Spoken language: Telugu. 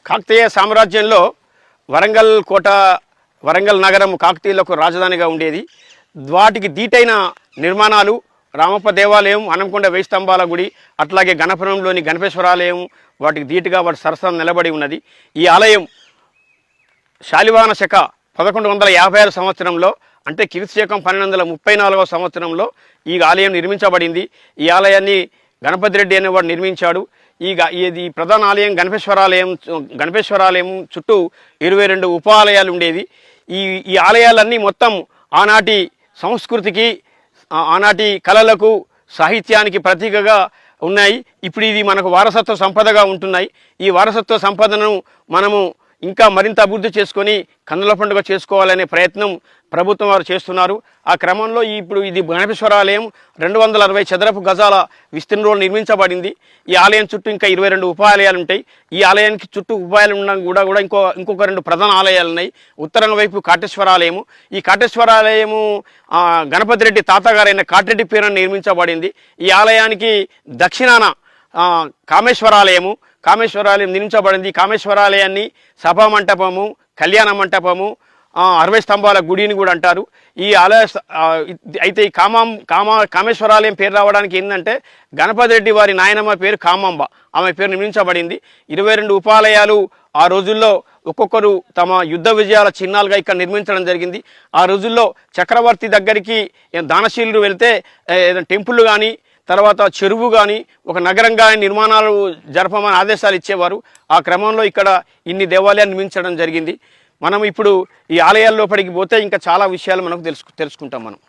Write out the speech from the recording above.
కాకతీయ సామ్రాజ్యంలో వరంగల్ కోట, వరంగల్ నగరం కాకతీయులకు రాజధానిగా ఉండేది. వాటికి దీటైన నిర్మాణాలు రామప్ప దేవాలయం, హనంకొండ వేయి స్తంభాల గుడి, అట్లాగే గణపురంలోని గణపేశ్వరాలయం వాటికి దీటుగా వాటి సరసన నిలబడి ఉన్నది. ఈ ఆలయం శాలివాహన శక 1156 సంవత్సరంలో, అంటే క్రీస్తుశకం 1234 సంవత్సరంలో ఈ ఆలయం నిర్మించబడింది. ఈ ఆలయాన్ని గణపతి రెడ్డి అనేవాడు నిర్మించాడు. ఇది ప్రధాన ఆలయం గణపేశ్వరాలయం చుట్టూ 22 ఉపాలయాలు ఉండేవి. ఈ ఆలయాలన్నీ మొత్తం ఆనాటి సంస్కృతికి, ఆనాటి కళలకు, సాహిత్యానికి ప్రతీకగా ఉన్నాయి. ఇప్పుడు ఇది మనకు వారసత్వ సంపదగా ఉంటున్నాయి. ఈ వారసత్వ సంపదను మనము ఇంకా మరింత అభివృద్ధి చేసుకొని కన్నుల పండుగ చేసుకోవాలనే ప్రయత్నం ప్రభుత్వం వారు చేస్తున్నారు. ఆ క్రమంలో ఇప్పుడు ఇది గణపేశ్వరాలయం 260 చదరపు గజాల విస్తీర్ణంలో నిర్మించబడింది. ఈ ఆలయం చుట్టూ ఇంకా 22 ఉపాలయాలు ఉంటాయి. ఈ ఆలయానికి చుట్టూ ఉపాయాలు ఉండడం కూడా ఇంకొక 2 ప్రధాన ఆలయాలు ఉన్నాయి. ఉత్తరం వైపు కాటేశ్వరాలయము. ఈ కాటేశ్వరాలయము గణపతి రెడ్డి తాతగారైన కాటిరెడ్డి పేరున నిర్మించబడింది. ఈ ఆలయానికి దక్షిణాన కామేశ్వరాలయం నిర్మించబడింది. కామేశ్వరాలయాన్ని సభా మంటపము, కళ్యాణ మంటపము, 60 స్తంభాల గుడిని కూడా అంటారు. ఈ ఆలయ అయితే ఈ కామేశ్వరాలయం పేరు రావడానికి ఏంటంటే గణపతి రెడ్డి వారి నాయనమ్మ పేరు కామాంబ, ఆమె పేరు నిర్మించబడింది. 22 ఉపాలయాలు ఆ రోజుల్లో ఒక్కొక్కరు తమ యుద్ధ విజయాల చిహ్నాలుగా ఇక్కడ నిర్మించడం జరిగింది. ఆ రోజుల్లో చక్రవర్తి దగ్గరికి దానశీలుడు వెళ్తే టెంపుల్ కానీ, తర్వాత చెరువు కానీ, ఒక నగరంగా నిర్మాణాలు జరపమని ఆదేశాలు ఇచ్చేవారు. ఆ క్రమంలో ఇక్కడ ఇన్ని దేవాలయాలు నిర్మించడం జరిగింది. మనం ఇప్పుడు ఈ ఆలయాల లోపలికి పోతే ఇంకా చాలా విషయాలు మనకు తెలుసుకుంటాం మనం.